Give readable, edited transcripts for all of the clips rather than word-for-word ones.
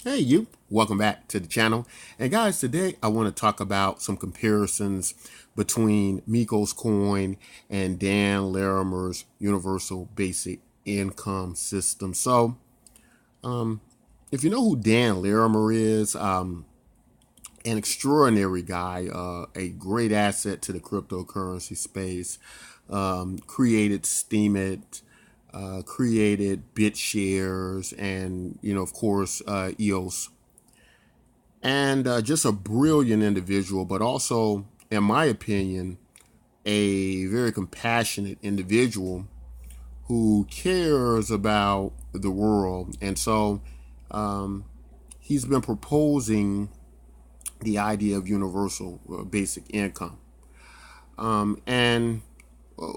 Hey you, welcome back to the channel. And guys, today I want to talk about some comparisons between Mykos coin and Dan Larimer's universal basic income system. If you know who Dan Larimer is, an extraordinary guy, a great asset to the cryptocurrency space, created Steemit, created BitShares, and of course, EOS, and just a brilliant individual, but also, in my opinion, a very compassionate individual who cares about the world. And so um, he's been proposing the idea of universal basic income. And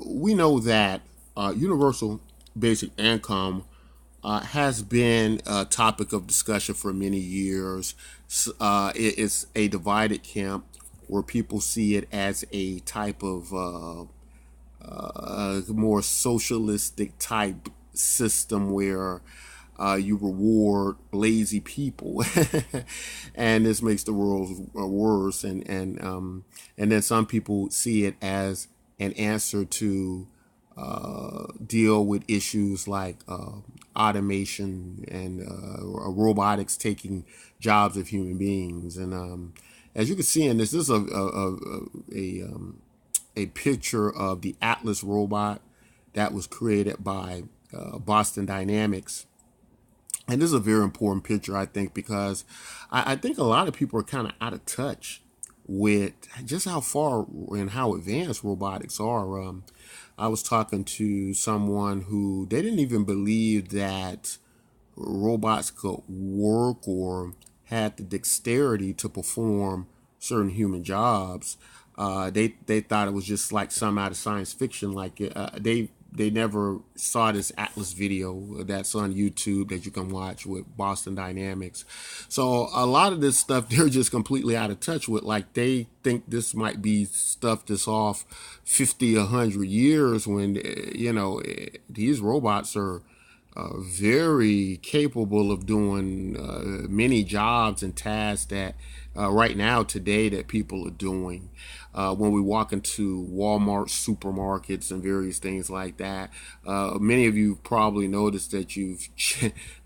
we know that universal basic income has been a topic of discussion for many years. It's a divided camp where people see it as a type of more socialistic type system where you reward lazy people, and this makes the world worse. And then some people see it as an answer to deal with issues like automation and robotics taking jobs of human beings. And as you can see in this is a picture of the Atlas robot that was created by Boston Dynamics. And this is a very important picture, I think, because I think a lot of people are kind of out of touch with just how far and how advanced robotics are. I was talking to someone who they didn't even believe that robots could work or had the dexterity to perform certain human jobs. They thought it was just like some out of science fiction. Like they never saw this Atlas video that's on YouTube that you can watch with Boston Dynamics. So a lot of this stuff they're just completely out of touch with. Like they think this might be stuff that's off 50, 100 years when these robots are very capable of doing many jobs and tasks that right now today that people are doing. When we walk into Walmart supermarkets and various things like that, many of you probably noticed that you've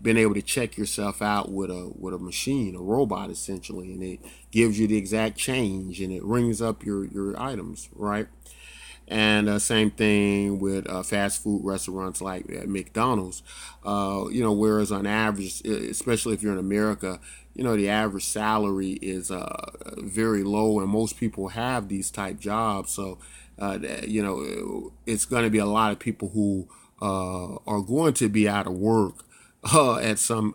been able to check yourself out with a machine, a robot essentially, and it gives you the exact change and it rings up your items, right? And same thing with fast food restaurants like McDonald's. Whereas on average, especially if you're in America, the average salary is very low, and most people have these type jobs. So, it's going to be a lot of people who are going to be out of work at some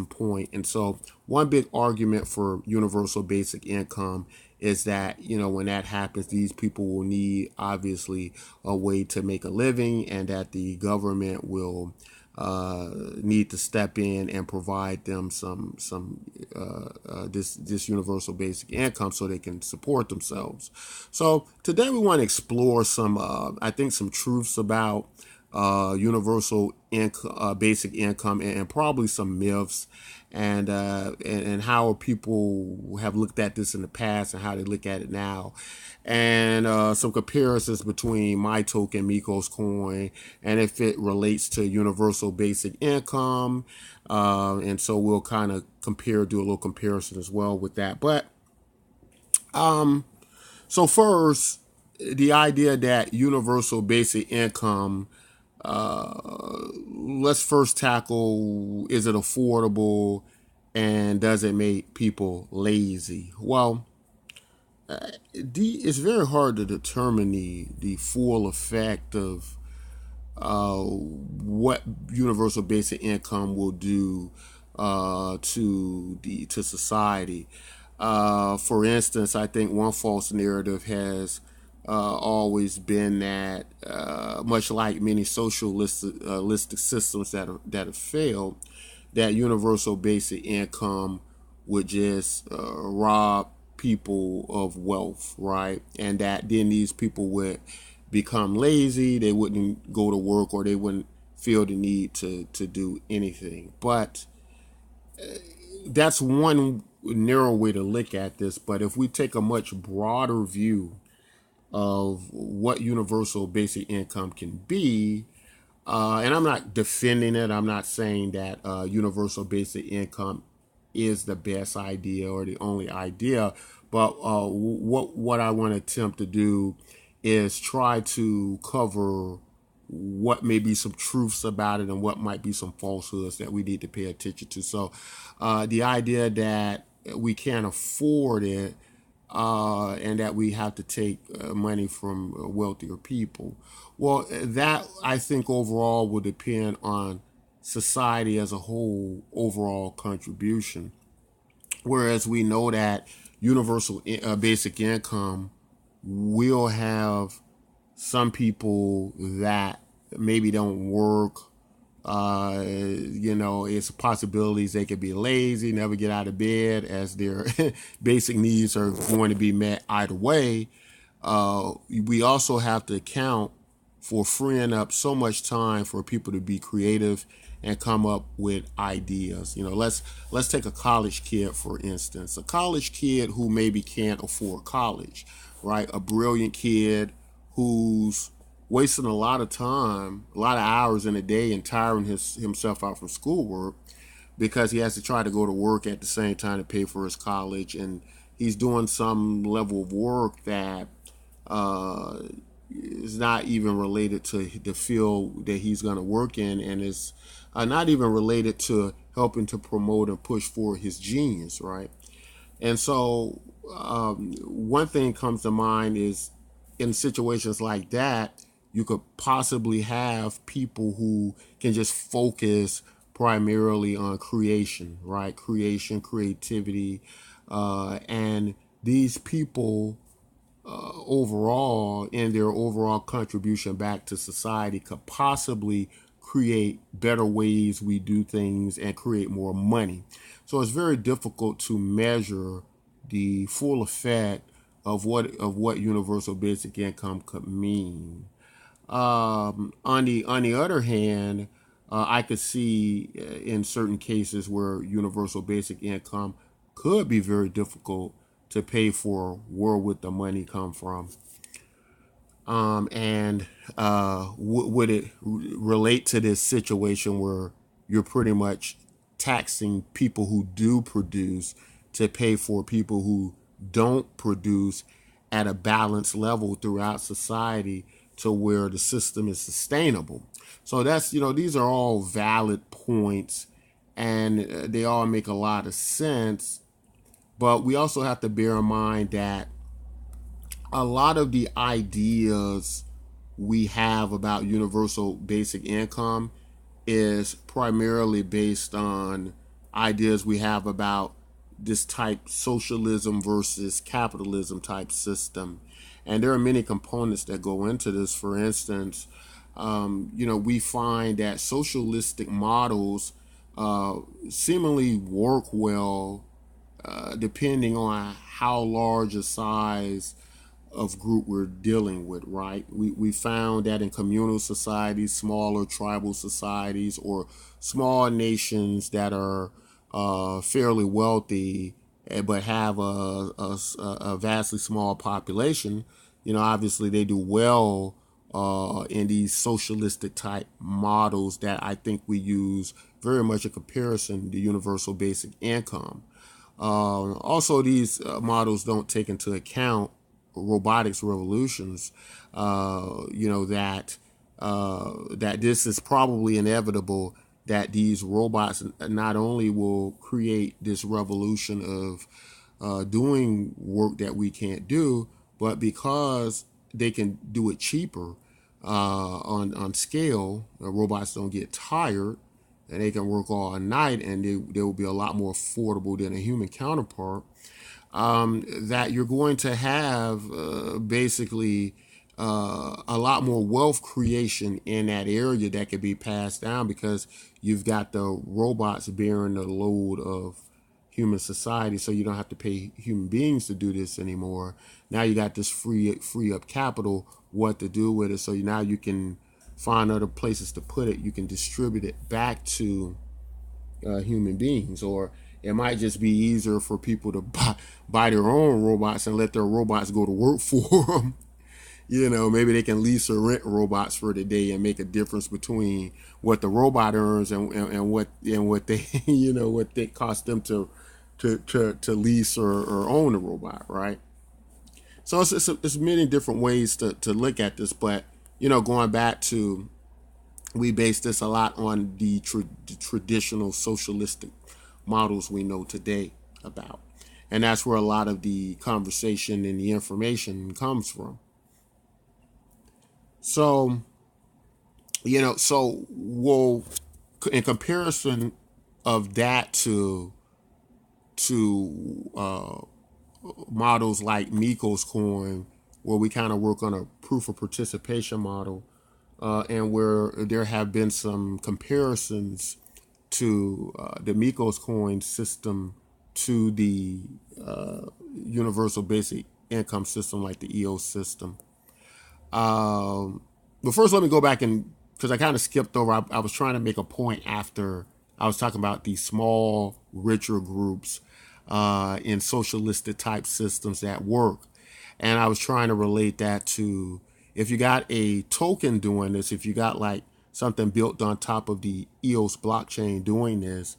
point. And so one big argument for universal basic income is that when that happens, these people will need obviously a way to make a living, and that the government will need to step in and provide them this universal basic income so they can support themselves. So today we want to explore some truths about universal basic income, and probably some myths, and how people have looked at this in the past and how they look at it now, and some comparisons between my token, Mykos coin, and if it relates to universal basic income. And so we'll kind of do a little comparison as well with that. But so first, the idea that universal basic income, let's first tackle, is it affordable and does it make people lazy? Well, it's very hard to determine the full effect of what universal basic income will do to society. For instance, I think one false narrative has always been that, much like many socialistic systems that have failed, that universal basic income would just rob people of wealth, right? And that then these people would become lazy, they wouldn't go to work, or they wouldn't feel the need to do anything. But that's one narrow way to look at this. But if we take a much broader view of what universal basic income can be, and I'm not defending it. I'm not saying that universal basic income is the best idea or the only idea. But what I want to attempt to do is try to cover what may be some truths about it and what might be some falsehoods that we need to pay attention to. So the idea that we can't afford it and that we have to take money from wealthier people. Well, that I think overall will depend on society as a whole overall contribution. Whereas we know that universal basic income will have some people that maybe don't work. It's possibilities they could be lazy, never get out of bed, as their basic needs are going to be met either way. We also have to account for freeing up so much time for people to be creative and come up with ideas. Let's take a college kid, for instance. A college kid who maybe can't afford college, right? A brilliant kid who's wasting a lot of time, a lot of hours in a day, and tiring himself out from schoolwork because he has to try to go to work at the same time to pay for his college, and he's doing some level of work that is not even related to the field that he's going to work in, and is not even related to helping to promote and push for his genius, right? And so one thing comes to mind is in situations like that, you could possibly have people who can just focus primarily on creation, right? Creation, creativity, and these people overall, in their overall contribution back to society, could possibly create better ways we do things and create more money. So it's very difficult to measure the full effect of what universal basic income could mean. On the other hand, I could see in certain cases where universal basic income could be very difficult to pay for. Where would the money come from? And would it relate to this situation where you're pretty much taxing people who do produce to pay for people who don't produce at a balanced level throughout society to where the system is sustainable? So these are all valid points, and they all make a lot of sense. But we also have to bear in mind that a lot of the ideas we have about universal basic income is primarily based on ideas we have about this type socialism versus capitalism type system. And there are many components that go into this. For instance, we find that socialistic models seemingly work well depending on how large a size of group we're dealing with, right? We found that in communal societies, smaller tribal societies, or small nations that are fairly wealthy but have a vastly small population, obviously they do well in these socialistic type models that I think we use very much in comparison to universal basic income. Also, these models don't take into account robotics revolutions. That this is probably inevitable, that these robots not only will create this revolution of doing work that we can't do, but because they can do it cheaper on scale, robots don't get tired, and they can work all night, and they will be a lot more affordable than a human counterpart. That you're going to have basically a lot more wealth creation in that area that could be passed down, because you've got the robots bearing the load of human society, so you don't have to pay human beings to do this anymore. Now you got this free up capital, what to do with it. So now you can find other places to put it. You can distribute it back to human beings, or It might just be easier for people to buy their own robots and let their robots go to work for them. Maybe they can lease or rent robots for the day and make a difference between what the robot earns and what they what they cost them to lease or own a robot, right? So it's many different ways to look at this, but going back to, we base this a lot on the traditional socialistic models we know today about, and that's where a lot of the conversation and the information comes from. So we'll, in comparison of that to models like Mykos coin, where we kind of work on a proof of participation model, and where there have been some comparisons to the Mykos coin system to the universal basic income system like the EOS system. But first, let me go back, and because I kind of skipped over, I was trying to make a point after I was talking about these small, richer groups in socialistic type systems that work. And I was trying to relate that to, if you got a token doing this, if you got like something built on top of the EOS blockchain doing this,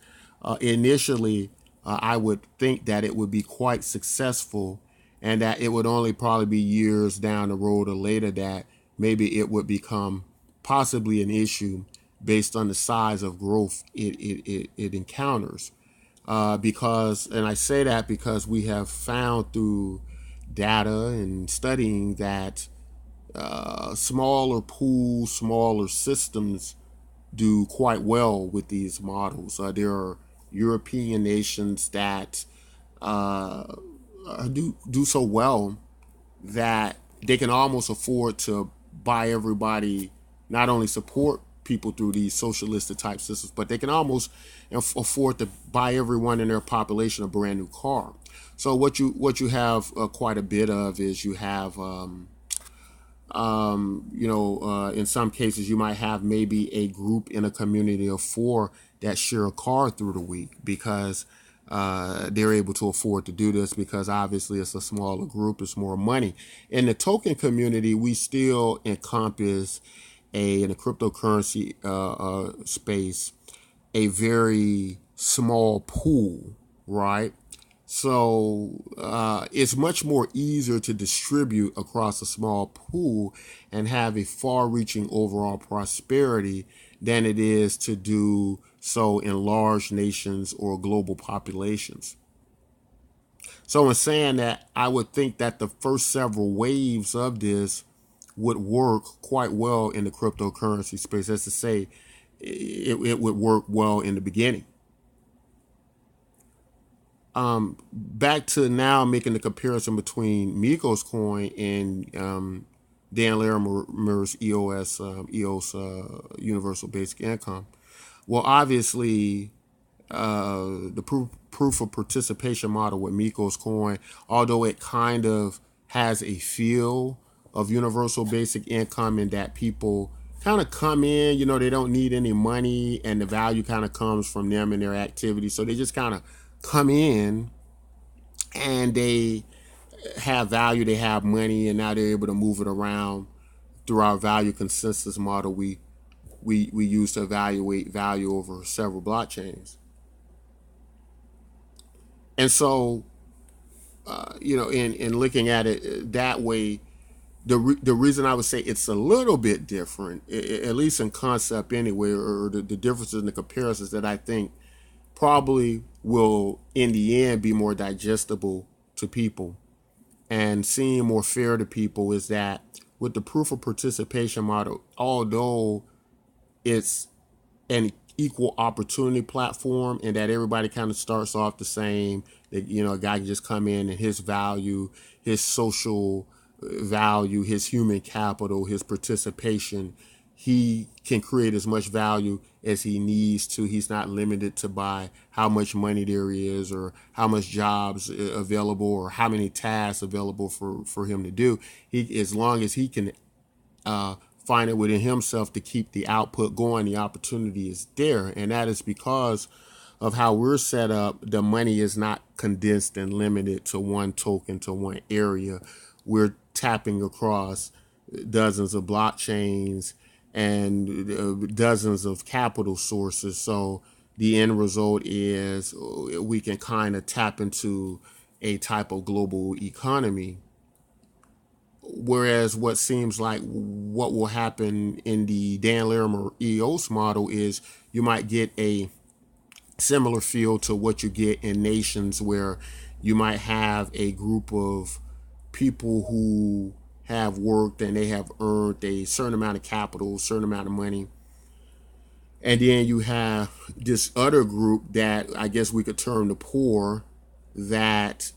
initially, I would think that it would be quite successful, and that it would only probably be years down the road or later that maybe it would become possibly an issue based on the size of growth it encounters. Because, and I say that because we have found through data and studying that smaller pools, smaller systems do quite well with these models. There are European nations that do so well that they can almost afford to buy everybody, not only support people through these socialistic type systems, but they can almost afford to buy everyone in their population a brand new car. So what you have quite a bit of is, you have in some cases you might have maybe a group in a community of 4 that share a car through the week, because they're able to afford to do this, because obviously it's a smaller group, it's more money. In the token community, we still encompass in the cryptocurrency space a very small pool, right? So it's much more easier to distribute across a small pool and have a far-reaching overall prosperity than it is to do so in large nations or global populations. So in saying that, I would think that the first several waves of this would work quite well in the cryptocurrency space. That's to say, it would work well in the beginning. Back to now making the comparison between Mykos coin and Dan Larimer's EOS Universal Basic Income. Well, obviously, the proof of participation model with Mykos coin, although it kind of has a feel of universal basic income in that people kind of come in, they don't need any money, and the value kind of comes from them and their activity. So they just kind of come in and they have value, they have money, and now they're able to move it around through our value consensus model we use to evaluate value over several blockchains. And so, in looking at it that way, the reason I would say it's a little bit different, at least in concept anyway, or the differences in the comparisons that I think probably will, in the end, be more digestible to people and seem more fair to people, is that with the proof of participation model, although it's an equal opportunity platform and that everybody kind of starts off the same, that a guy can just come in and his value, his social value, his human capital, his participation, he can create as much value as he needs to. He's not limited to by how much money there is, or how much jobs available, or how many tasks available for him to do. As long as he can find it within himself to keep the output going, the opportunity is there. And that is because of how we're set up, the money is not condensed and limited to one token, to one area. We're tapping across dozens of blockchains and dozens of capital sources. So the end result is we can kind of tap into a type of global economy. Whereas what seems like what will happen in the Dan Larimer EOS model is you might get a similar feel to what you get in nations where you might have a group of people who have worked and they have earned a certain amount of capital, a certain amount of money. And then you have this other group that I guess we could term the poor that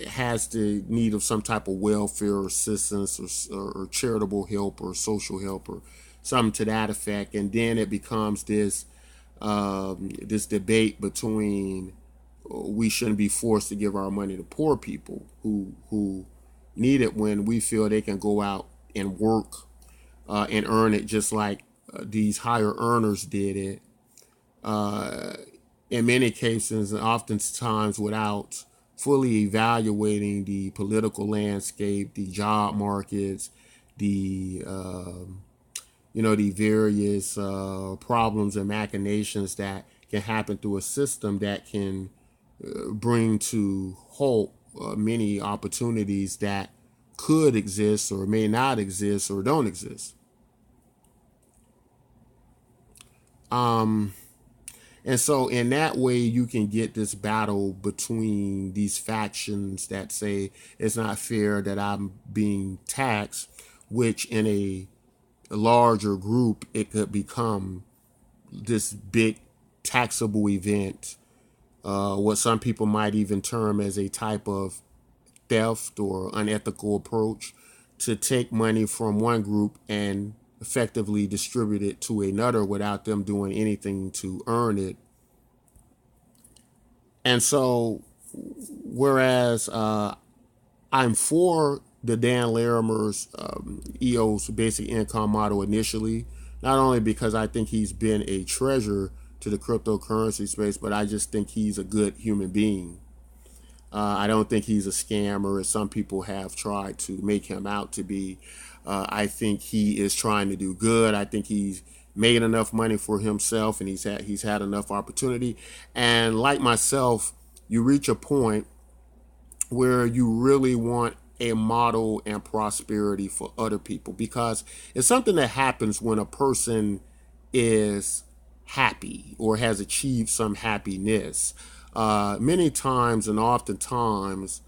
has the need of some type of welfare assistance or charitable help or social help or something to that effect. And then it becomes this debate between we shouldn't be forced to give our money to poor people who need it when we feel they can go out and work and earn it just like these higher earners did it. In many cases, and oftentimes without fully evaluating the political landscape, the job markets, the the various problems and machinations that can happen through a system that can bring to halt many opportunities that could exist or may not exist or don't exist. And so in that way, you can get this battle between these factions that say it's not fair that I'm being taxed, which in a larger group, it could become this big taxable event, what some people might even term as a type of theft or unethical approach to take money from one group and effectively distribute it to another without them doing anything to earn it. And so, whereas I'm for the Dan Larimer's EOS basic income model initially, not only because I think he's been a treasure to the cryptocurrency space, but I just think he's a good human being. I don't think he's a scammer, as some people have tried to make him out to be. I think he is trying to do good. I think he's made enough money for himself, and he's had enough opportunity. And like myself, you reach a point where you really want a model and prosperity for other people, because it's something that happens when a person is happy or has achieved some happiness. Many times and oftentimes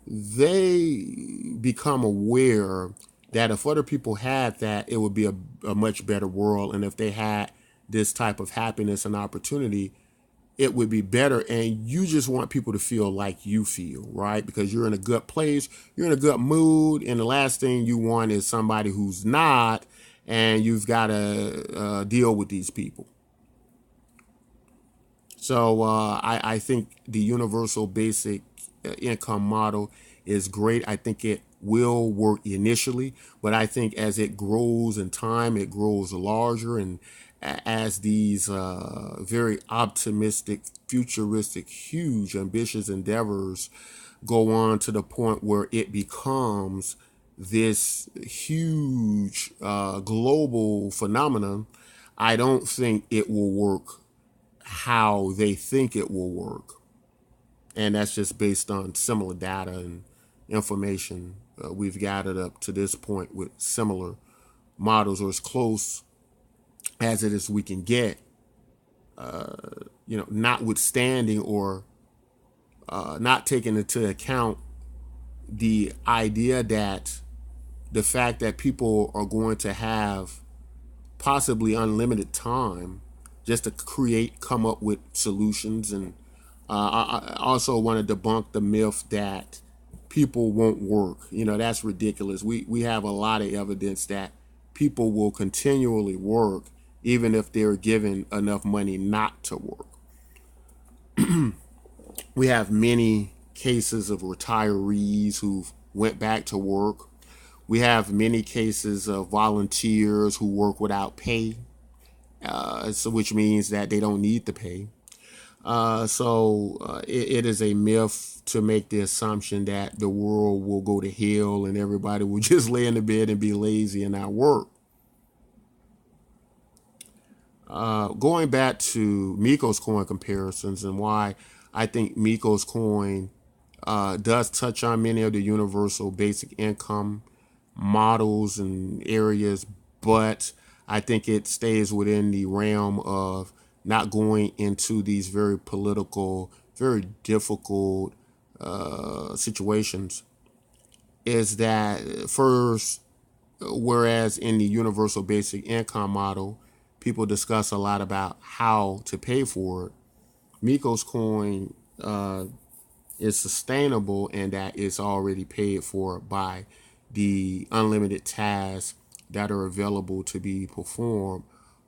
they become aware that if other people had that, it would be a much better world. And if they had this type of happiness and opportunity, it would be better. And you just want people to feel like you feel, right? Because you're in a good place, you're in a good mood. And the last thing you want is somebody who's not, and you've got to deal with these people. So I think the universal basic income model is great. I think it will work initially, but I think as it grows in time, it grows larger. And as these very optimistic, futuristic, huge, ambitious endeavors go on to the point where it becomes this huge global phenomenon, I don't think it will work how they think it will work. And that's just based on similar data and information we've gathered up to this point with similar models, or as close as it is we can get, notwithstanding or not taking into account the idea that the fact that people are going to have possibly unlimited time just to come up with solutions. And I also want to debunk the myth that people won't work. That's ridiculous. We have a lot of evidence that people will continually work even if they're given enough money not to work. We have many cases of retirees who went back to work. We have many cases of volunteers who work without pay, which means that they don't need the pay. It is a myth to make the assumption that the world will go to hell and everybody will just lay in the bed and be lazy and not work. Going back to Mykos coin comparisons and why I think Mykos coin does touch on many of the universal basic income models and areas, but I think it stays within the realm of not going into these very political, very difficult situations. Is that first, whereas in the universal basic income model, people discuss a lot about how to pay for it. Mykos coin is sustainable and that it's already paid for by the unlimited tasks that are available to be performed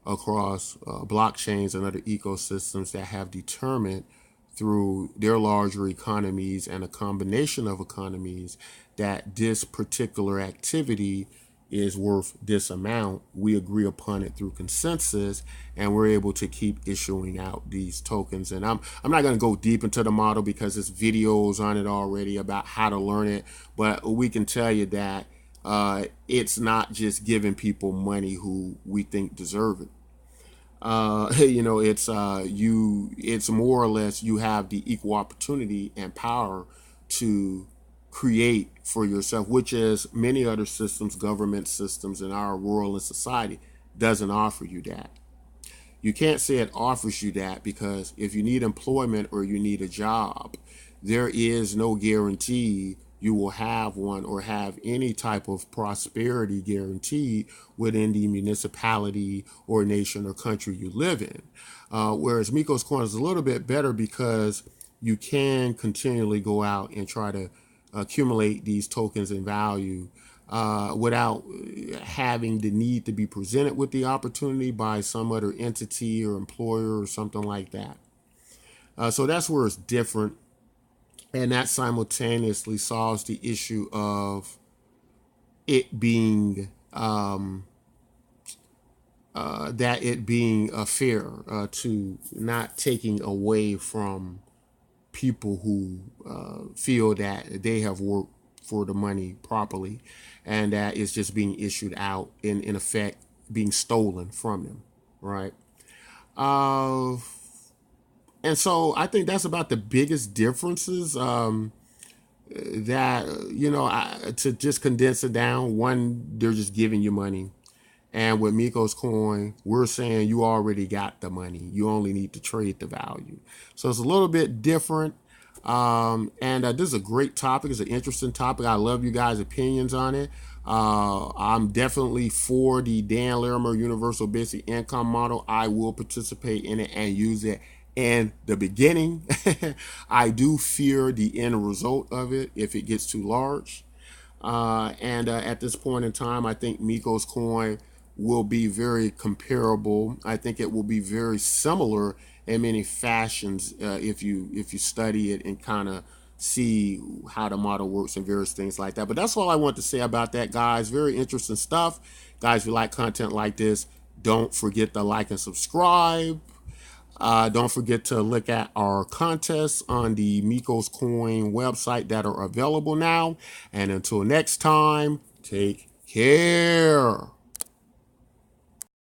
across blockchains and other ecosystems that have determined through their larger economies and a combination of economies that this particular activity is worth this amount. We agree upon it through consensus, and we're able to keep issuing out these tokens. And I'm not going to go deep into the model because there's videos on it already about how to learn it, but we can tell you that it's not just giving people money who we think deserve it. It's more or less you have the equal opportunity and power to create for yourself, which is many other systems, government systems in our world and society doesn't offer you that. You can't say it offers you that because if you need employment or you need a job, there is no guarantee you will have one or have any type of prosperity guarantee within the municipality or nation or country you live in. Whereas Mykos coin is a little bit better because you can continually go out and try to accumulate these tokens in value without having the need to be presented with the opportunity by some other entity or employer or something like that. So that's where it's different. And that simultaneously solves the issue of it being fair to not taking away from people who feel that they have worked for the money properly and that it's just being issued out in effect being stolen from them, right? And so I think that's about the biggest differences to just condense it down. One, they're just giving you money. And with Mykos coin, we're saying you already got the money. You only need to trade the value. So it's a little bit different. This is a great topic. It's an interesting topic. I love you guys' opinions on it. I'm definitely for the Dan Larimer Universal Basic Income Model. I will participate in it and use it in the beginning. I do fear the end result of it if it gets too large. At this point in time, I think Mykos coin will be very comparable. I think it will be very similar in many fashions if you study it and kind of see how the model works and various things like that. But that's all I want to say about that, guys. Very interesting stuff. Guys, if you like content like this, don't forget to like and subscribe. Don't forget to look at our contests on the Mykos coin website that are available now. And until next time, take care.